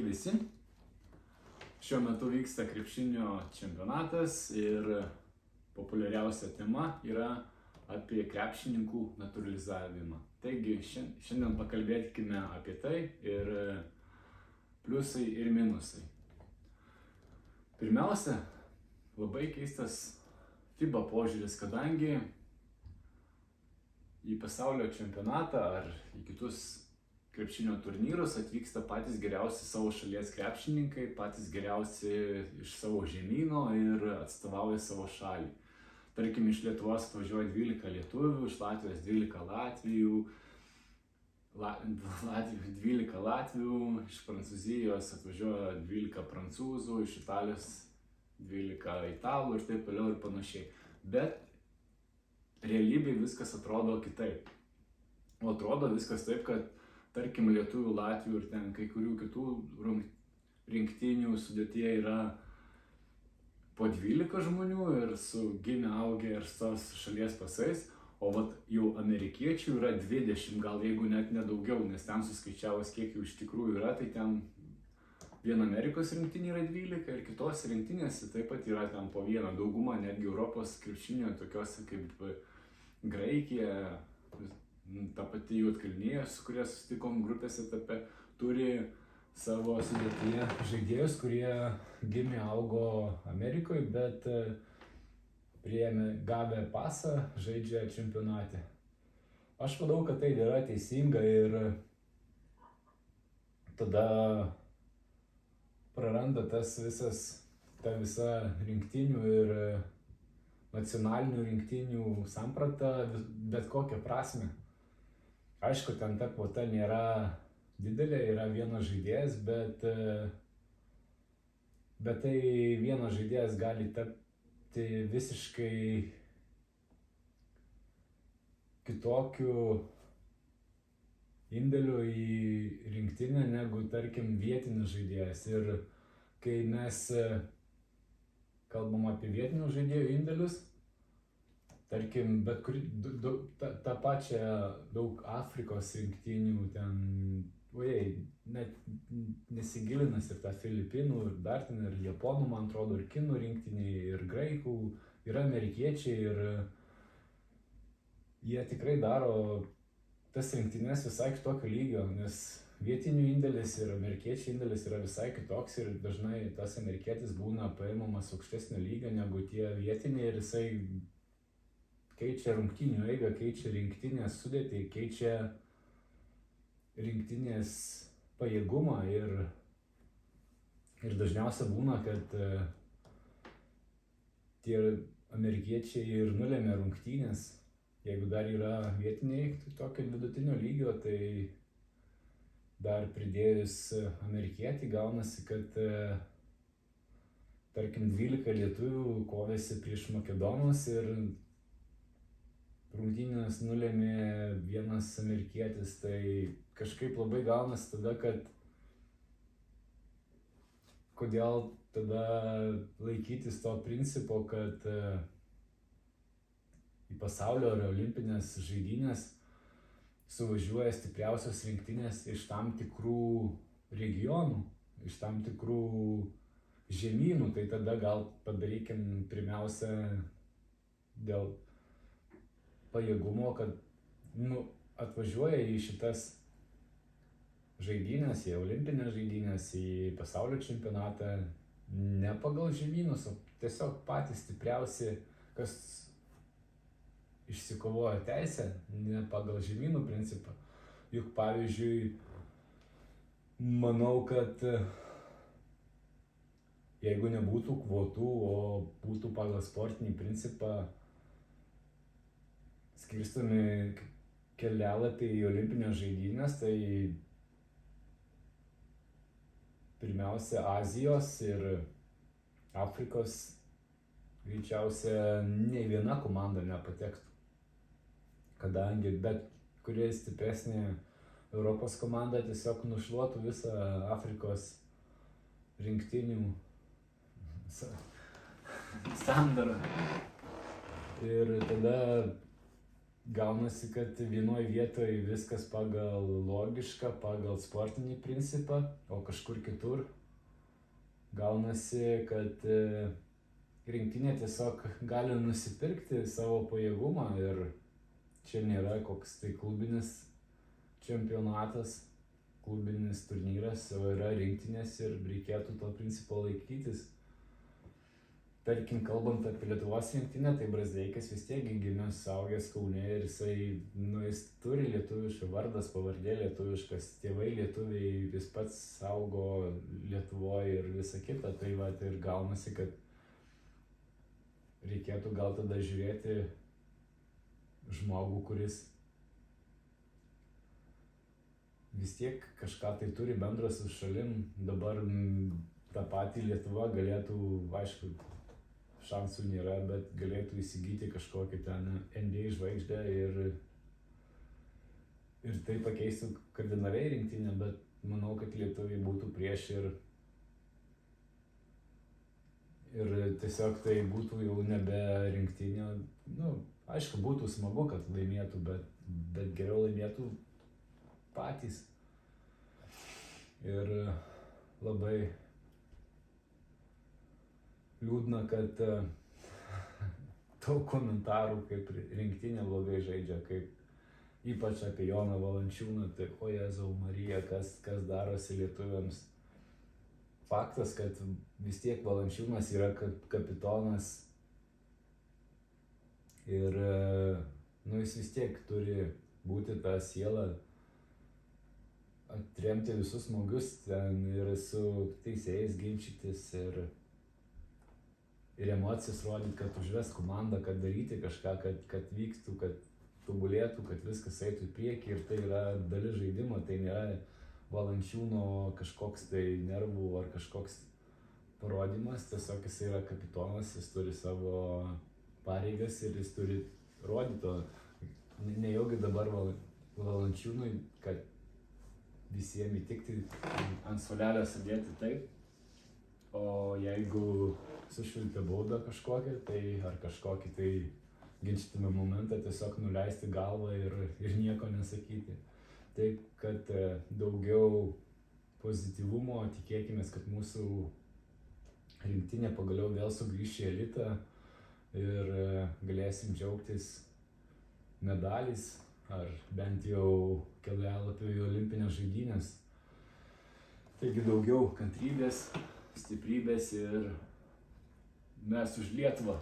Visi. Šiuo metu vyksta krepšinio čempionatas ir populiariausia tema yra apie krepšininkų natūralizavimą. Taigi šiandien pakalbėkime apie tai ir pliusai ir minusai. Pirmiausia, labai keistas FIBA požiūris, kadangi į pasaulio čempionatą ar į kitus krepšinio turnyrus atvyksta patys geriausi savo šalies krepšininkai, patys geriausi iš savo žemyno ir atstovauja savo šalį. Tarkim, iš Lietuvos atvažiuoja 12 lietuvių, iš Latvijos 12 12 latvių, iš Prancūzijos atvažiuoja 12 prancūzų, iš Italijos 12 italų ir taip toliau ir panašiai. Bet realybėje viskas atrodo kitaip. O atrodo viskas taip, kad tarkim lietuvių, latvių ir ten kai kurių kitų rinktinių sudėtyje yra po 12 žmonių ir su gimę augę ir tos šalies pasais, o vat jau amerikiečių yra 20, gal jeigu net nedaugiau, nes ten suskaičiavus kiek jų iš tikrųjų yra, tai ten vien Amerikos rinktinė yra 12 ir kitos rinktinėse taip pat yra ten po vieną. Dauguma netgi Europos krepšinio tokiose kaip Graikija, ta pati Juodkalnija, su kuria susitikom grupės etape, turi savo sudėtyje žaidėjus, kurie gimė augo Amerikoje, bet gavę pasą žaidžia čempionate. Aš manau, kad tai yra teisinga ir tada praranda ta visa rinktinių ir nacionalinių rinktinių samprata bet kokią prasme. Aišku, ten ta kvota nėra didelė, yra vienas žaidėjas, bet tai vienas žaidėjas gali tapti visiškai kitokiu indėliu į rinktinę negu, tarkim, vietinis žaidėjas. Ir kai mes kalbam apie vietinių žaidėjų indėlius, tarkim, bet kuri, tą pačią daug Afrikos rinktinių ten, net nesigilinas ir tą Filipinų, ir dar ten, ir Japonų, man atrodo, ir kinų rinktiniai, ir graikų, ir amerikiečiai, ir jie tikrai daro tas rinktines visai kitokio lygio, nes vietinių indėlis ir amerikiečių indėlis yra visai kitoks ir dažnai tas amerikietis būna paimamas aukštesnio lygio negu tie vietiniai ir jisai keičia rungtynių eigą, keičia rinktinės sudėtį, keičia rinktinės pajėgumą ir dažniausia būna, kad tie amerikiečiai ir nulėmė rungtynės. Jeigu dar yra vietiniai tokio vidutinio lygio, tai dar pridėjus amerikietį gaunasi, kad tarkim 12 lietuvių kovėsi prieš makedonus ir rungtynės nulėmė vienas amerikietis, tai kažkaip labai gaunasi tada, kad kodėl tada laikytis to principo, kad į pasaulio ar olimpinės žaidynės suvažiuoja stipriausios rinktinės iš tam tikrų regionų, iš tam tikrų žemynų, tai tada gal padarykim pirmiausia dėl pajėgumo, kad atvažiuoja į šitas žaidynės, į olimpinės žaidynės, į pasaulio čempionatą ne pagal žemynus, o tiesiog patys stipriausi, kas išsikovojo teisę, ne pagal žemynų principą. Juk pavyzdžiui, manau, kad jeigu nebūtų kvotų, o būtų pagal sportinį principą skirstomi kelialapiai į olimpinės žaidynės, tai pirmiausia Azijos ir Afrikos greičiausia nei viena komanda nepatektų. Kadangi bet kuri stipresnė Europos komanda tiesiog nušluotų visą Afrikos rinktinių sandarą. Ir tada gaunasi, kad vienoje vietoje viskas pagal logišką, pagal sportinį principą, o kažkur kitur gaunasi, kad rinktinė tiesiog gali nusipirkti savo pajėgumą ir čia nėra koks tai klubinis čempionatas, klubinis turnyras, o yra rinktinės ir reikėtų to principo laikytis. Tarkim, kalbant apie Lietuvos rinktinę, tai Brazdeikis vis tiek gimęs, augęs Kaune ir jis turi lietuvišką vardas, pavardė lietuviškas, tėvai lietuviai, jis pats augo Lietuvoje ir visa kita, tai va ir gaunasi, kad reikėtų gal tada žiūrėti žmogų, kuris vis tiek kažką tai turi bendro su šalim. Dabar tą patį Lietuvą galėtų, aišku, šansų nėra, bet galėtų įsigyti kažkokį ten NBA žvaigždę ir tai pakeistų kardinaliai rinktinę, bet manau, kad lietuviai būtų prieš ir tiesiog tai būtų jau nebe rinktinė. Aišku, būtų smagu, kad laimėtų, bet geriau laimėtų patys. Ir labai liūdna, kad daug komentarų, kaip rinktinė blogai žaidžia, kaip ypač apie Joną Valančiūną, tai o Jėzau Marija, kas darosi lietuviams. Faktas, kad vis tiek Valančiūnas yra kapitonas ir jis vis tiek turi būti ta siela, atremti visus smūgius ten ir su teisėjais ginčytis ir emocijas rodyti, kad užves komandą, kad daryti kažką, kad vyktų, kad tobulėtų, kad viskas eitų į priekį ir tai yra dalis žaidimo, tai nėra Valančiūno kažkoks tai nervų ar kažkoks parodymas, tiesiog jis yra kapitonas, jis turi savo pareigas ir jis turi rodyti, nejaugi dabar Valančiūnui, kad visiems įtikti ant suolelio sėdėti taip, o jeigu sušvilpia baudą kažkokią, tai ar kažkokį tai ginčytiną momentą tiesiog nuleisti galvą ir nieko nesakyti. Taip, kad daugiau pozityvumo, tikėkimės, kad mūsų rinktinė pagaliau vėl sugrįš į elitą ir galėsim džiaugtis medaliais ar bent jau kelialapiu į olimpines žaidynes. Taigi daugiau kantrybės, stiprybės ir mes už Lietuvą.